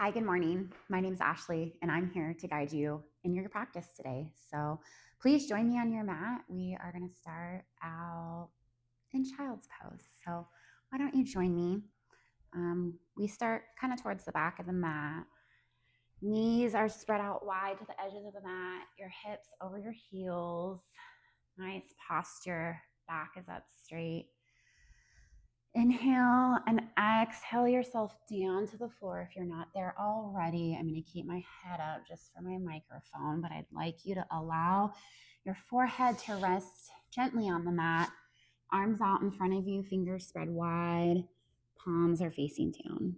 Hi, good morning. My name is Ashley, and I'm here to guide you in your practice today. So please join me on your mat. We are going to start out in child's pose. So why don't you join me? We start kind of towards the back of the mat. Knees are spread out wide to the edges of the mat, your hips over your heels. Nice posture, back is up straight. Inhale and exhale yourself down to the floor. If you're not there already, I'm going to keep my head up just for my microphone, but I'd like you to allow your forehead to rest gently on the mat. Arms out in front of you, fingers spread wide, palms are facing down.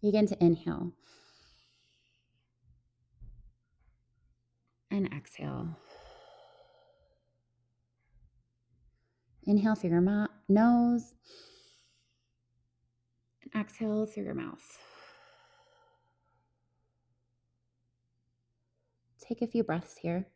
Begin to inhale and exhale. Inhale through your nose and exhale through your mouth. Take a few breaths here.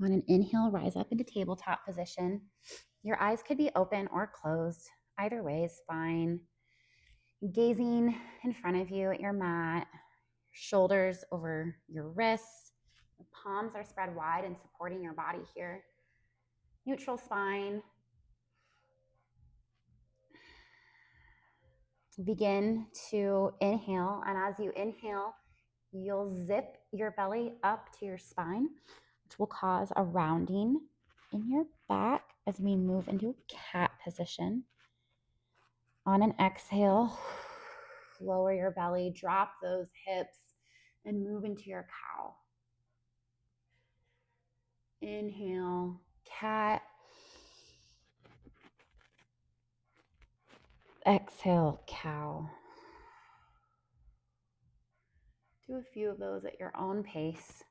On an inhale, rise up into tabletop position. Your eyes could be open or closed. Either way is fine. Gazing in front of you at your mat, shoulders over your wrists. The palms are spread wide and supporting your body here. Neutral spine. Begin to inhale, and as you inhale, you'll zip your belly up to your spine, which will cause a rounding in your back as we move into cat position. On an exhale, lower your belly, drop those hips, and move into your cow. Inhale, cat. Exhale, cow. Do a few of those at your own pace.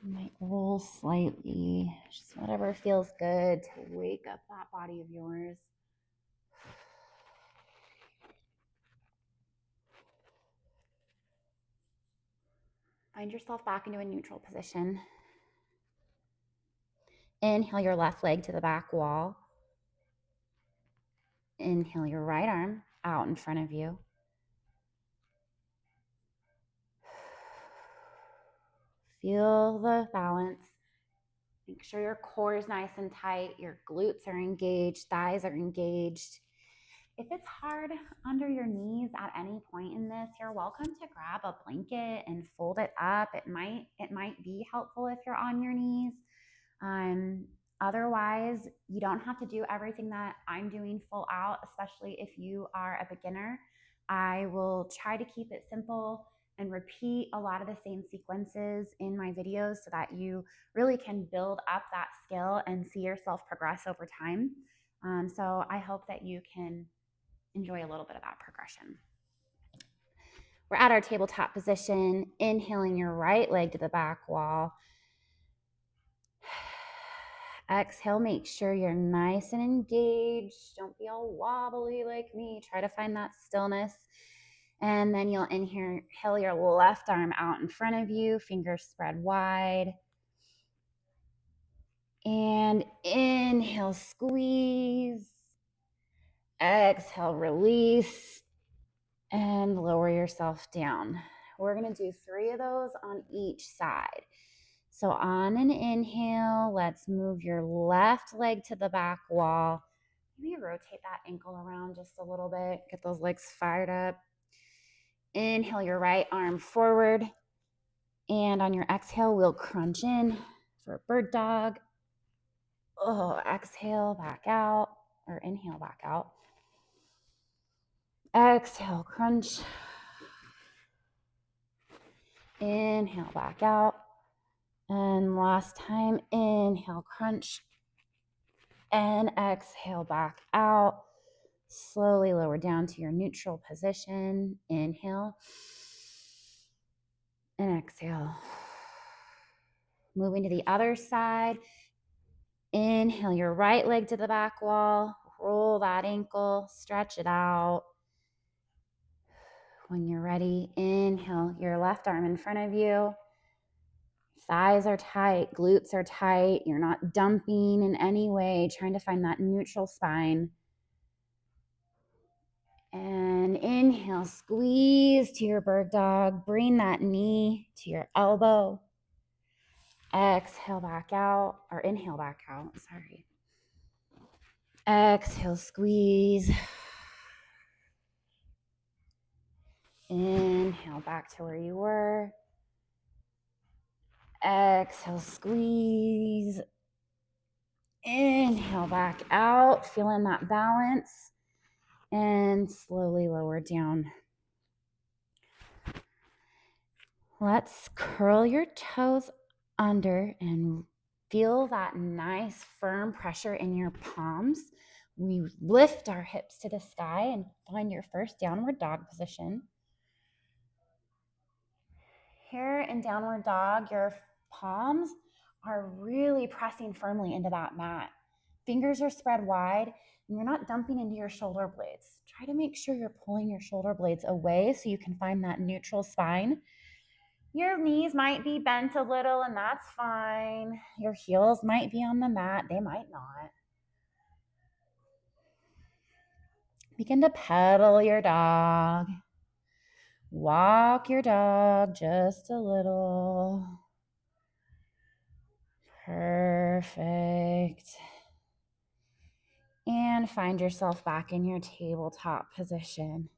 You might roll slightly, just whatever feels good to wake up that body of yours. Find yourself back into a neutral position. Inhale your left leg to the back wall. Inhale your right arm out in front of you. Feel the balance. Make sure your core is nice and tight. Your glutes are engaged, thighs are engaged. If it's hard under your knees at any point in this, you're welcome to grab a blanket and fold it up. It might be helpful if you're on your knees. Otherwise, you don't have to do everything that I'm doing full out, especially if you are a beginner. I will try to keep it simple and repeat a lot of the same sequences in my videos so that you really can build up that skill and see yourself progress over time. So I hope that you can enjoy a little bit of that progression. We're at our tabletop position, inhaling your right leg to the back wall. Exhale, make sure you're nice and engaged. Don't be all wobbly like me. Try to find that stillness. And then you'll inhale your left arm out in front of you, fingers spread wide. And inhale, squeeze. Exhale, release. And lower yourself down. We're going to do 3 of those on each side. So on an inhale, let's move your left leg to the back wall. Maybe rotate that ankle around just a little bit. Get those legs fired up. Inhale your right arm forward. And on your exhale, we'll crunch in for a bird dog. Exhale, back out, or inhale, back out. Exhale, crunch. Inhale, back out. And last time, inhale, crunch. And exhale, back out. Slowly lower down to your neutral position. Inhale. And exhale. Moving to the other side. Inhale your right leg to the back wall. Roll that ankle. Stretch it out. When you're ready, inhale your left arm in front of you. Thighs are tight, glutes are tight. You're not dumping in any way, trying to find that neutral spine. And inhale, squeeze to your bird dog. Bring that knee to your elbow. Exhale back out, or inhale back out, sorry. Exhale, squeeze. Inhale back to where you were. Exhale, squeeze. Inhale back out, feeling that balance. And slowly lower down. Let's curl your toes under and feel that nice firm pressure in your palms. We lift our hips to the sky and find your first downward dog position. Here in downward dog, your palms are really pressing firmly into that mat. Fingers are spread wide and you're not dumping into your shoulder blades. Try to make sure you're pulling your shoulder blades away so you can find that neutral spine. Your knees might be bent a little and that's fine. Your heels might be on the mat. They might not. Begin to pedal your dog. Walk your dog just a little. Perfect. And find yourself back in your tabletop position.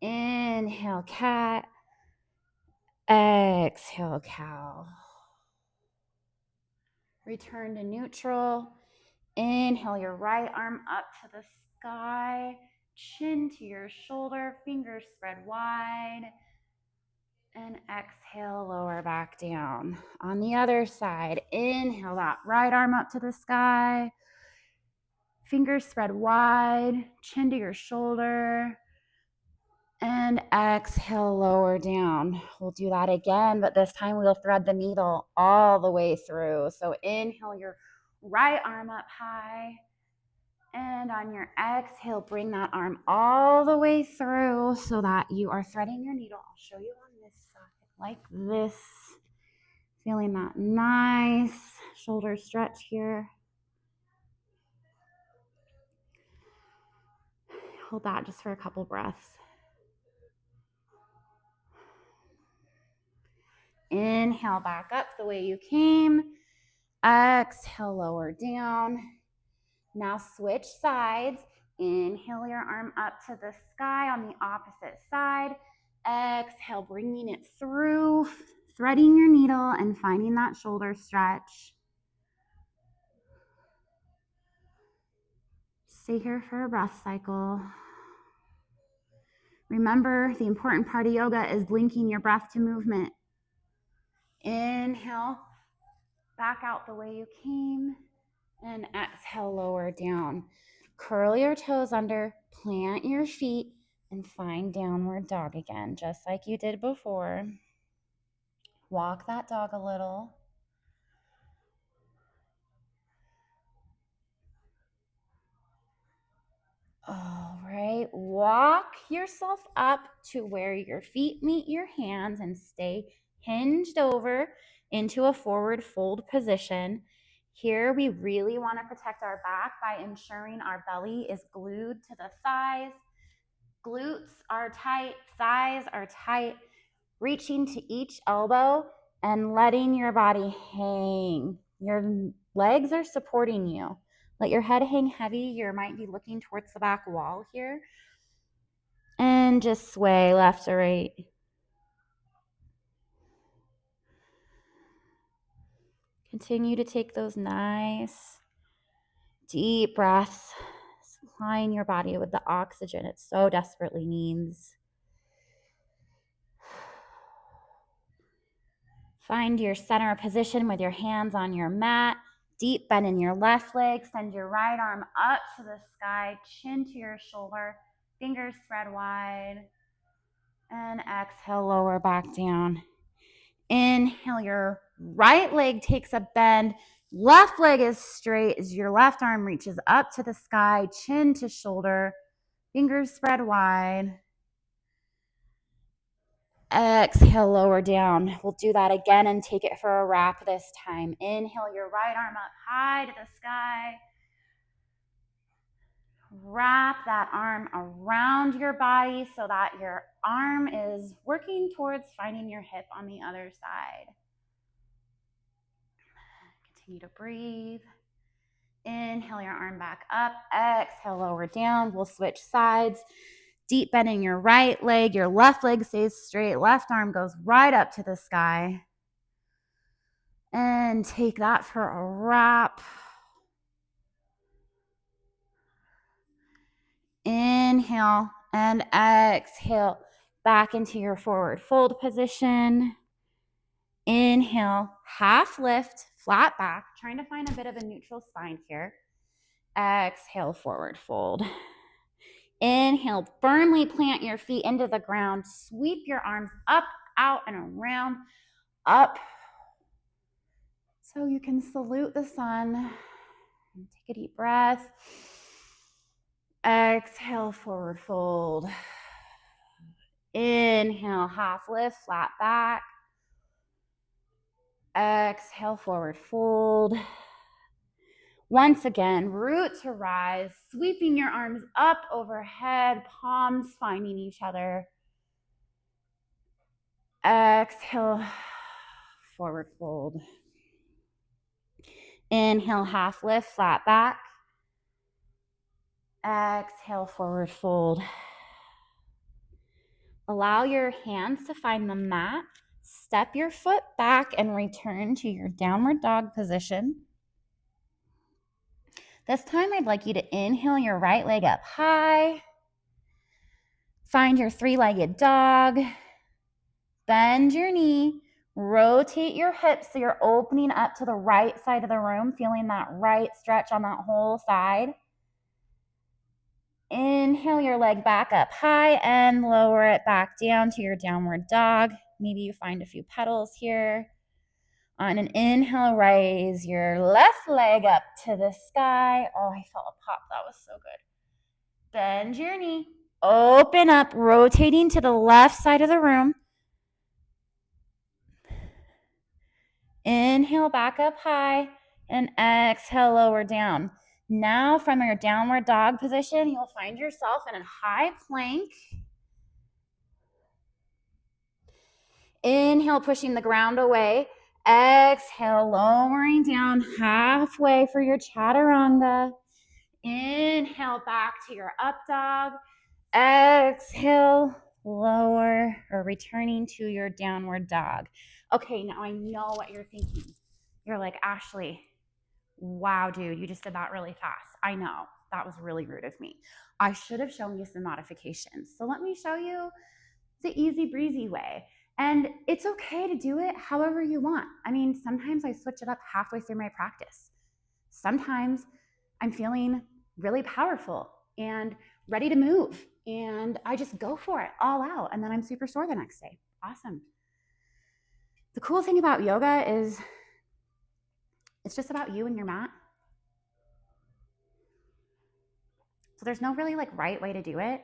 Inhale, cat. Exhale, cow. Return to neutral. Inhale your right arm up to the sky, chin to your shoulder, fingers spread wide. And exhale, lower back down. On the other side, inhale that right arm up to the sky, fingers spread wide, chin to your shoulder. And exhale, lower down. We'll do that again, but this time we'll thread the needle all the way through. So inhale your right arm up high. And on your exhale, bring that arm all the way through so that you are threading your needle. I'll show you on this side, like this. Feeling that nice shoulder stretch here. Hold that just for a couple breaths. Inhale back up the way you came. Exhale, lower down. Now switch sides. Inhale your arm up to the sky on the opposite side. Exhale, bringing it through, threading your needle and finding that shoulder stretch. Stay here for a breath cycle. Remember, the important part of yoga is linking your breath to movement. Inhale, back out the way you came, and exhale, lower down. Curl your toes under, plant your feet, and find downward dog again, just like you did before. Walk that dog a little. All right, walk yourself up to where your feet meet your hands and stay hinged over into a forward fold position. Here, we really want to protect our back by ensuring our belly is glued to the thighs. Glutes are tight, thighs are tight, reaching to each elbow and letting your body hang. Your legs are supporting you. Let your head hang heavy. You might be looking towards the back wall here. And just sway left to right. Continue to take those nice, deep breaths, supplying your body with the oxygen it so desperately needs. Find your center position with your hands on your mat. Deep bend in your left leg. Send your right arm up to the sky, chin to your shoulder, fingers spread wide. And exhale, lower back down. Inhale, your right leg takes a bend. Left leg is straight as your left arm reaches up to the sky, chin to shoulder, fingers spread wide. Exhale, lower down. We'll do that again and take it for a wrap this time. Inhale your right arm up high to the sky. Wrap that arm around your body so that your arm is working towards finding your hip on the other side. Continue to breathe. Inhale your arm back up. Exhale, lower down. We'll switch sides. Deep bending your right leg. Your left leg stays straight. Left arm goes right up to the sky. And take that for a wrap. Inhale and exhale back into your forward fold position. Inhale, half lift, flat back, trying to find a bit of a neutral spine here. Exhale, forward fold. Inhale, firmly plant your feet into the ground. Sweep your arms up, out, and around, up. So you can salute the sun. Take a deep breath. Exhale, forward fold. Inhale, half lift, flat back. Exhale, forward fold. Once again, root to rise, sweeping your arms up overhead, palms finding each other. Exhale, forward fold. Inhale, half lift, flat back. Exhale, forward fold. Allow your hands to find the mat. Step your foot back and return to your downward dog position. This time, I'd like you to inhale your right leg up high. Find your three-legged dog. Bend your knee. Rotate your hips so you're opening up to the right side of the room, feeling that right stretch on that whole side. Inhale your leg back up high and lower it back down to your downward dog. Maybe you find a few petals here. On an inhale, raise your left leg up to the sky. Oh, I felt a pop. That was so good. Bend your knee. Open up, rotating to the left side of the room. Inhale back up high and exhale, lower down. Now from your downward dog position, you'll find yourself in a high plank. Inhale, pushing the ground away. Exhale, lowering down halfway for your chaturanga. Inhale, back to your up dog. Exhale, lower or returning to your downward dog. Okay, now I know what you're thinking. You're like, Ashley, wow, dude, you just did that really fast. I know, that was really rude of me. I should have shown you some modifications. So let me show you the easy breezy way. And it's okay to do it however you want. I mean, sometimes I switch it up halfway through my practice. Sometimes I'm feeling really powerful and ready to move, and I just go for it all out, and then I'm super sore the next day. Awesome. The cool thing about yoga is it's just about you and your mat. So there's no really like right way to do it.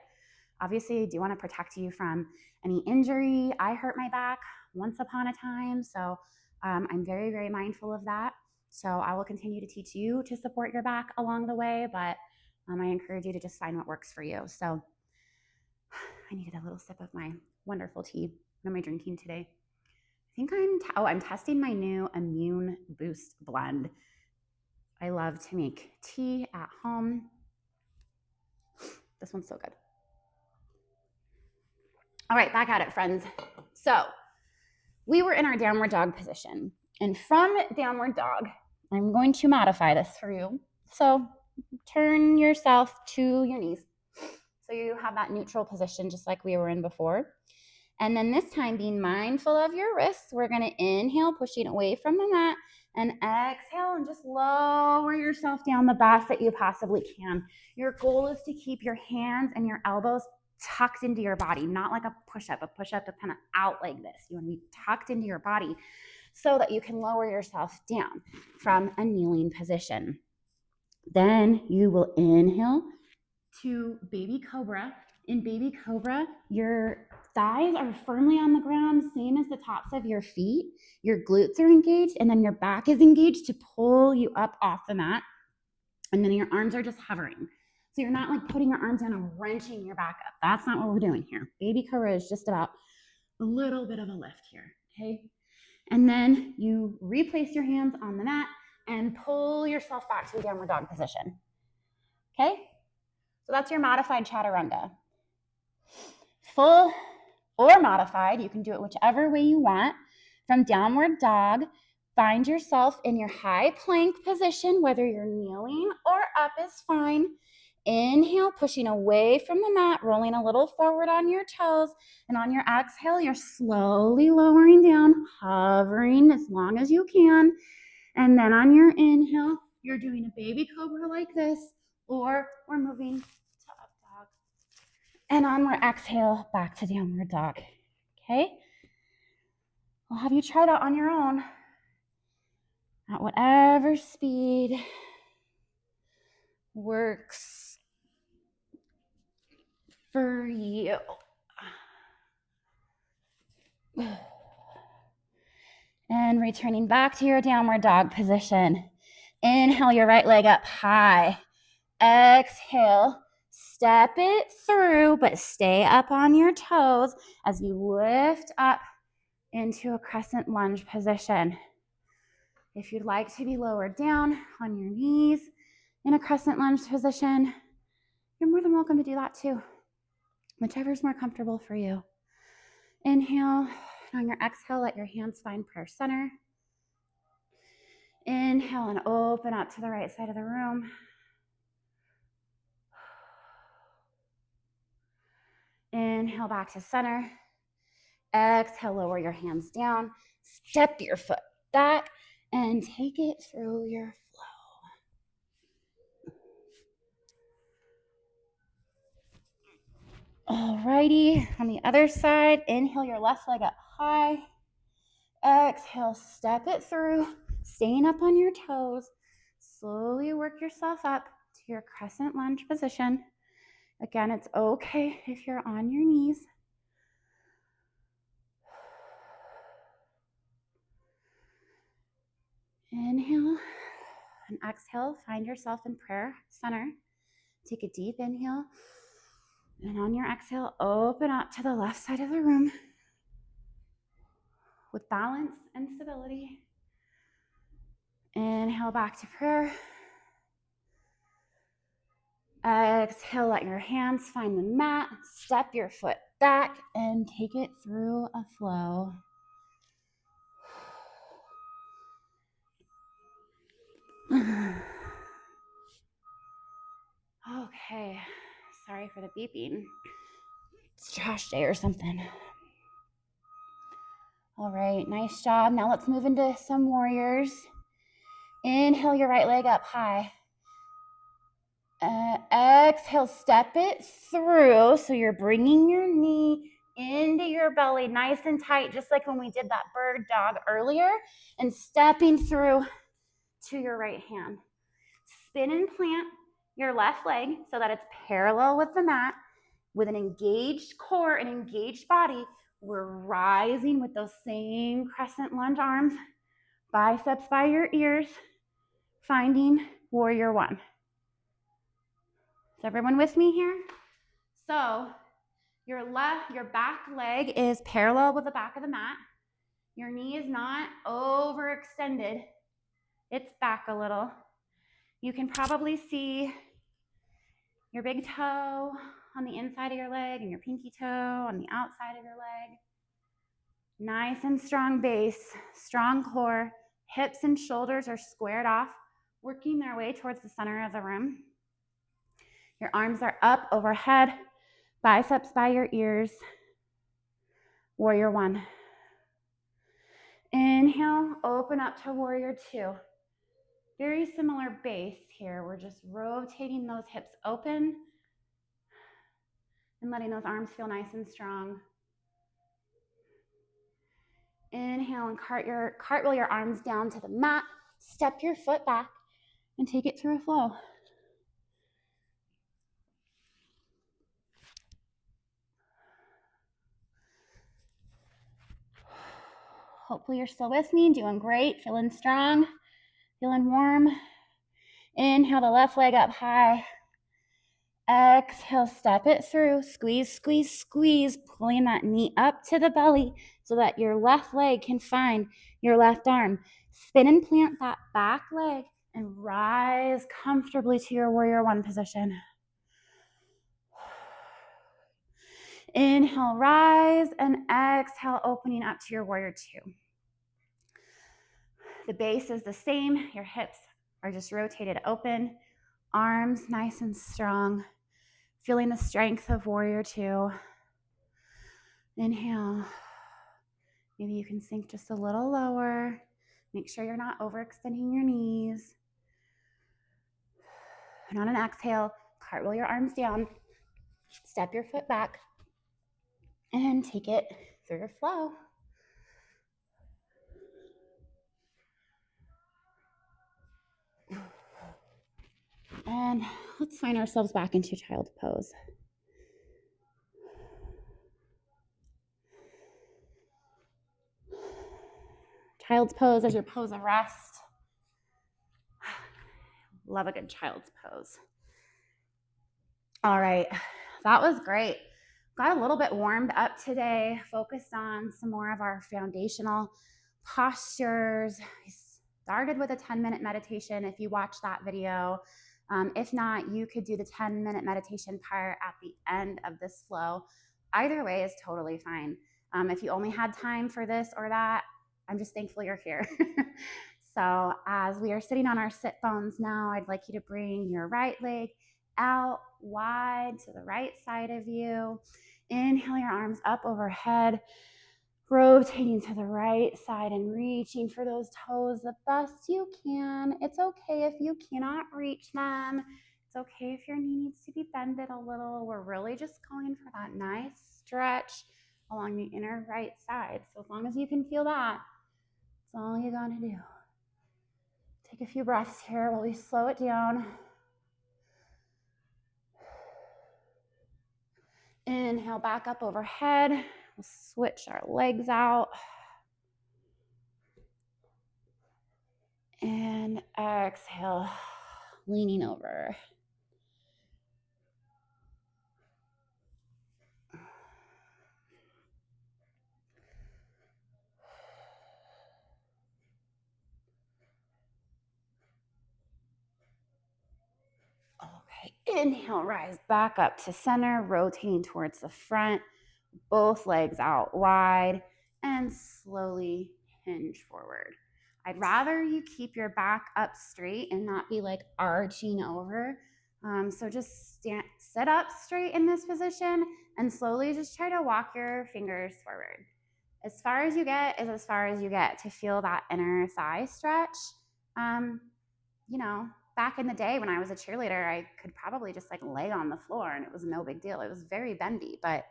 Obviously, I do want to protect you from any injury. I hurt my back once upon a time, so I'm very, very mindful of that. So I will continue to teach you to support your back along the way, but I encourage you to just find what works for you. So I needed a little sip of my wonderful tea. What am I drinking today? I think I'm testing my new Immune Boost blend. I love to make tea at home. This one's so good. All right, back at it, friends. So we were in our downward dog position. And from downward dog, I'm going to modify this for you. So turn yourself to your knees. So you have that neutral position just like we were in before. And then this time, being mindful of your wrists, we're going to inhale, pushing away from the mat, and exhale and just lower yourself down the best that you possibly can. Your goal is to keep your hands and your elbows tucked into your body, not like a push-up. A push-up is kind of out like this. You want to be tucked into your body so that you can lower yourself down from a kneeling position. Then you will inhale to baby cobra. In baby cobra, your thighs are firmly on the ground, same as the tops of your feet. Your glutes are engaged, and then your back is engaged to pull you up off the mat. And then your arms are just hovering. So you're not like putting your arms down and wrenching your back up. That's not what we're doing here. Baby cobra is just about a little bit of a lift here, okay? And then you replace your hands on the mat and pull yourself back to the downward dog position, okay? So that's your modified chaturanga. Full or modified, you can do it whichever way you want. From downward dog, find yourself in your high plank position, whether you're kneeling or up is fine. Inhale, pushing away from the mat, rolling a little forward on your toes. And on your exhale, you're slowly lowering down, hovering as long as you can. And then on your inhale, you're doing a baby cobra like this, or we're moving to up dog. And on our exhale, back to downward dog. Okay? I'll have you try that on your own at whatever speed works for you. And returning back to your downward dog position. Inhale your right leg up high. Exhale, step it through, but stay up on your toes as you lift up into a crescent lunge position. If you'd like to be lowered down on your knees in a crescent lunge position, you're more than welcome to do that too. Whichever is more comfortable for you. Inhale, and on your exhale, let your hands find prayer center. Inhale and open up to the right side of the room. Inhale back to center. Exhale, lower your hands down. Step your foot back and take it through your flow. Alrighty, on the other side, inhale your left leg up high. Exhale, step it through, staying up on your toes. Slowly work yourself up to your crescent lunge position. Again, it's okay if you're on your knees. Inhale and exhale. Find yourself in prayer center. Take a deep inhale. And on your exhale, open up to the left side of the room with balance and stability. Inhale back to prayer. Exhale, let your hands find the mat. Step your foot back and take it through a flow. Okay, sorry for the beeping. It's trash day or something. All right, nice job. Now let's move into some warriors. Inhale your right leg up high. Exhale, step it through. So you're bringing your knee into your belly nice and tight, just like when we did that bird dog earlier, and stepping through to your right hand. Spin and plant your left leg so that it's parallel with the mat. With an engaged core and engaged body, we're rising with those same crescent lunge arms, biceps by your ears, finding warrior one. Is everyone with me here? So your back leg is parallel with the back of the mat. Your knee is not overextended. It's back a little. You can probably see your big toe on the inside of your leg and your pinky toe on the outside of your leg. Nice and strong base, strong core. Hips and shoulders are squared off, working their way towards the center of the room. Your arms are up overhead, biceps by your ears. Warrior one. Inhale, open up to warrior two. Very similar base here. We're just rotating those hips open and letting those arms feel nice and strong. Inhale and cartwheel your arms down to the mat. Step your foot back and take it through a flow. Hopefully you're still with me. Doing great. Feeling strong. Feeling warm. Inhale the left leg up high. Exhale, step it through. Squeeze, squeeze, squeeze. Pulling that knee up to the belly so that your left leg can find your left arm. Spin and plant that back leg and rise comfortably to your warrior one position. Inhale, rise, and exhale, opening up to your warrior two. The base is the same. Your hips are just rotated open. Arms nice and strong. Feeling the strength of warrior two. Inhale. Maybe you can sink just a little lower. Make sure you're not overextending your knees. And on an exhale, cartwheel your arms down. Step your foot back. And take it through your flow. And let's find ourselves back into child's pose. Child's pose is your pose of rest. Love a good child's pose. All right, that was great. Got a little bit warmed up today, focused on some more of our foundational postures. I started with a 10-minute meditation if you watch that video. If not, you could do the 10-minute meditation part at the end of this flow. Either way is totally fine. If you only had time for this or that, I'm just thankful you're here. So as we are sitting on our sit bones now, I'd like you to bring your right leg out wide to the right side of you. Inhale your arms up overhead, rotating to the right side and reaching for those toes the best you can. It's okay if you cannot reach them. It's okay if your knee needs to be bended a little. We're really just going for that nice stretch along the inner right side. So as long as you can feel that, that's all you gotta do. Take a few breaths here while we slow it down. Inhale back up overhead. We'll switch our legs out. And exhale, leaning over. Okay, inhale, rise back up to center, rotating towards the front, both legs out wide, and slowly hinge forward. I'd rather you keep your back up straight and not be like arching over. So just sit up straight in this position and slowly just try to walk your fingers forward. As far as you get is as far as you get to feel that inner thigh stretch. Back in the day when I was a cheerleader, I could probably just like lay on the floor and it was no big deal. It was very bendy, but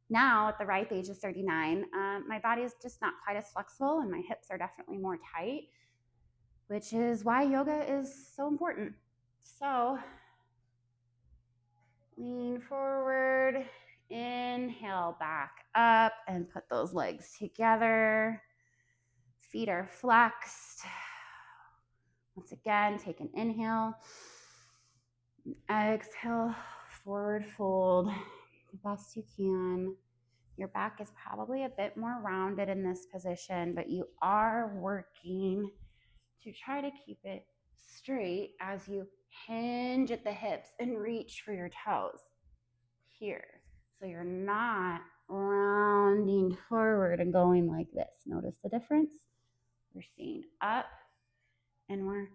now at the ripe age of 39, my body is just not quite as flexible and my hips are definitely more tight, which is why yoga is so important. So lean forward, inhale back up and put those legs together. Feet are flexed. Once again, take an inhale. Exhale, forward fold the best you can. Your back is probably a bit more rounded in this position, but you are working to try to keep it straight as you hinge at the hips and reach for your toes here. So you're not rounding forward and going like this. Notice the difference? We're seeing up and we're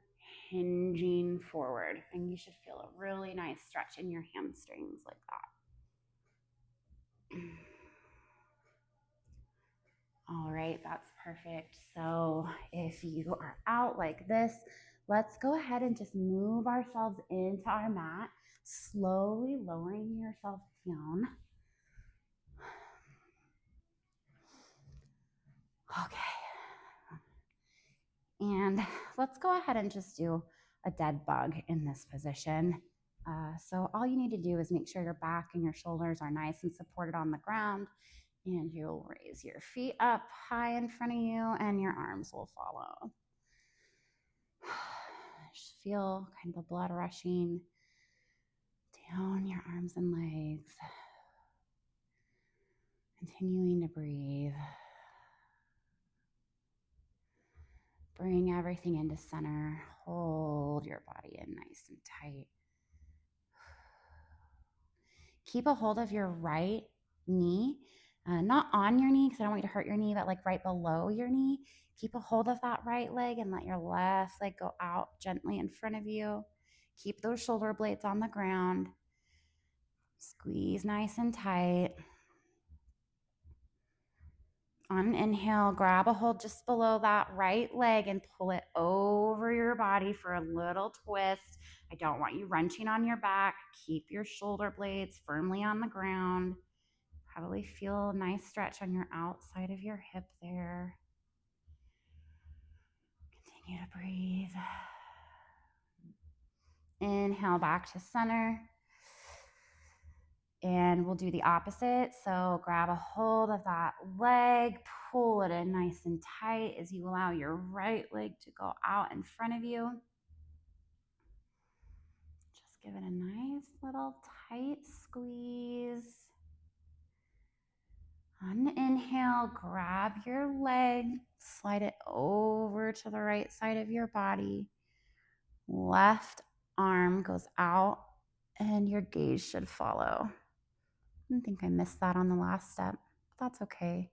hinging forward, and you should feel a really nice stretch in your hamstrings like that. All right, that's perfect. So if you are out like this, let's go ahead and just move ourselves into our mat, slowly lowering yourself down. Okay. And let's go ahead and just do a dead bug in this position. So all you need to do is make sure your back and your shoulders are nice and supported on the ground. And you'll raise your feet up high in front of you and your arms will follow. Just feel kind of the blood rushing down your arms and legs. Continuing to breathe. Bring everything into center. Hold your body in nice and tight. Keep a hold of your right knee, not on your knee because I don't want you to hurt your knee, but like right below your knee. Keep a hold of that right leg and let your left leg go out gently in front of you. Keep those shoulder blades on the ground. Squeeze nice and tight. On an inhale, grab a hold just below that right leg and pull it over your body for a little twist. I don't want you wrenching on your back. Keep your shoulder blades firmly on the ground. Probably feel a nice stretch on your outside of your hip there. Continue to breathe. Inhale back to center. And we'll do the opposite. So grab a hold of that leg, pull it in nice and tight as you allow your right leg to go out in front of you. Just give it a nice little tight squeeze. On the inhale, grab your leg, slide it over to the right side of your body. Left arm goes out and your gaze should follow. I think I missed that on the last step, but that's okay.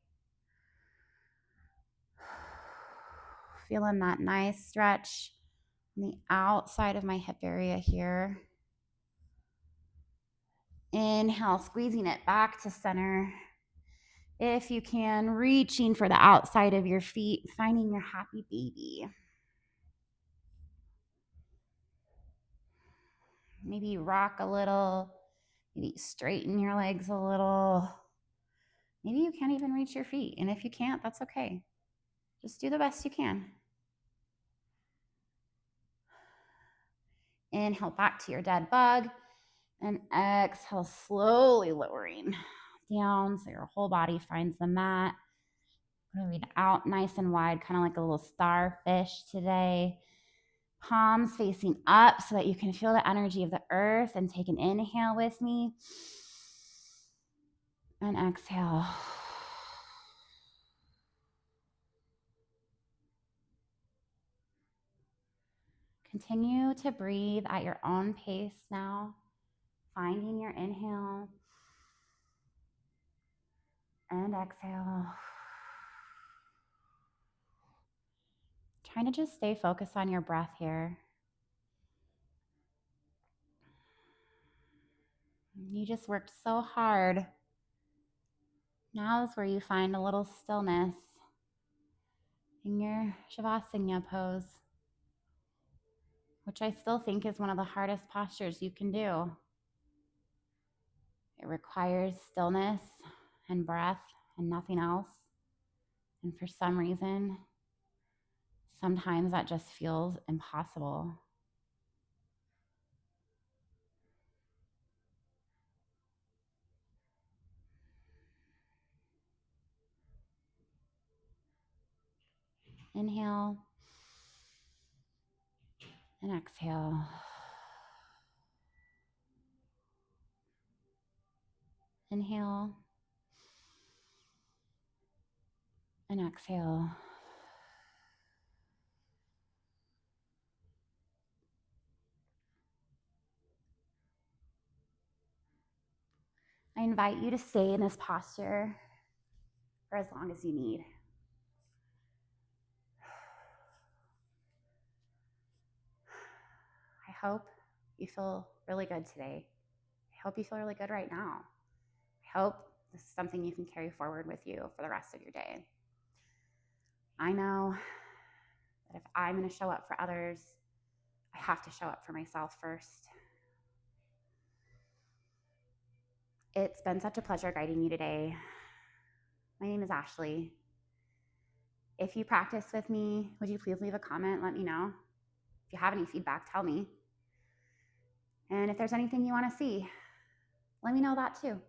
Feeling that nice stretch on the outside of my hip area here. Inhale, squeezing it back to center. If you can, reaching for the outside of your feet, finding your happy baby. Maybe rock a little, maybe straighten your legs a little. Maybe you can't even reach your feet. And if you can't, that's okay. Just do the best you can. Inhale back to your dead bug. And exhale, slowly lowering down so your whole body finds the mat. Moving out nice and wide, kind of like a little starfish today. Palms facing up so that you can feel the energy of the earth, and take an inhale with me. And exhale. Continue to breathe at your own pace now, finding your inhale and exhale. Trying to just stay focused on your breath here. You just worked so hard. Now is where you find a little stillness in your savasana pose, which I still think is one of the hardest postures you can do. It requires stillness and breath and nothing else. And for some reason, sometimes that just feels impossible. Inhale and exhale. Inhale and exhale. I invite you to stay in this posture for as long as you need. I hope you feel really good today. I hope you feel really good right now. I hope this is something you can carry forward with you for the rest of your day. I know that if I'm going to show up for others, I have to show up for myself first. It's been such a pleasure guiding you today. My name is Ashley. If you practice with me, would you please leave a comment? Let me know. If you have any feedback, tell me. And if there's anything you want to see, let me know that too.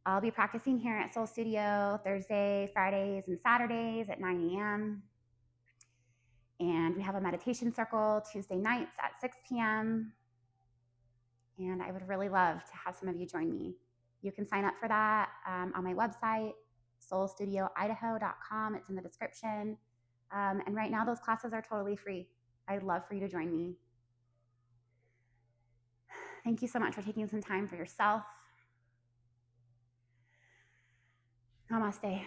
I'll be practicing here at Soul Studio Thursday, Fridays, and Saturdays at 9 a.m. And we have a meditation circle Tuesday nights at 6 p.m. And I would really love to have some of you join me. You can sign up for that on my website, soulstudioidaho.com. It's in the description. And right now, those classes are totally free. I'd love for you to join me. Thank you so much for taking some time for yourself. Namaste.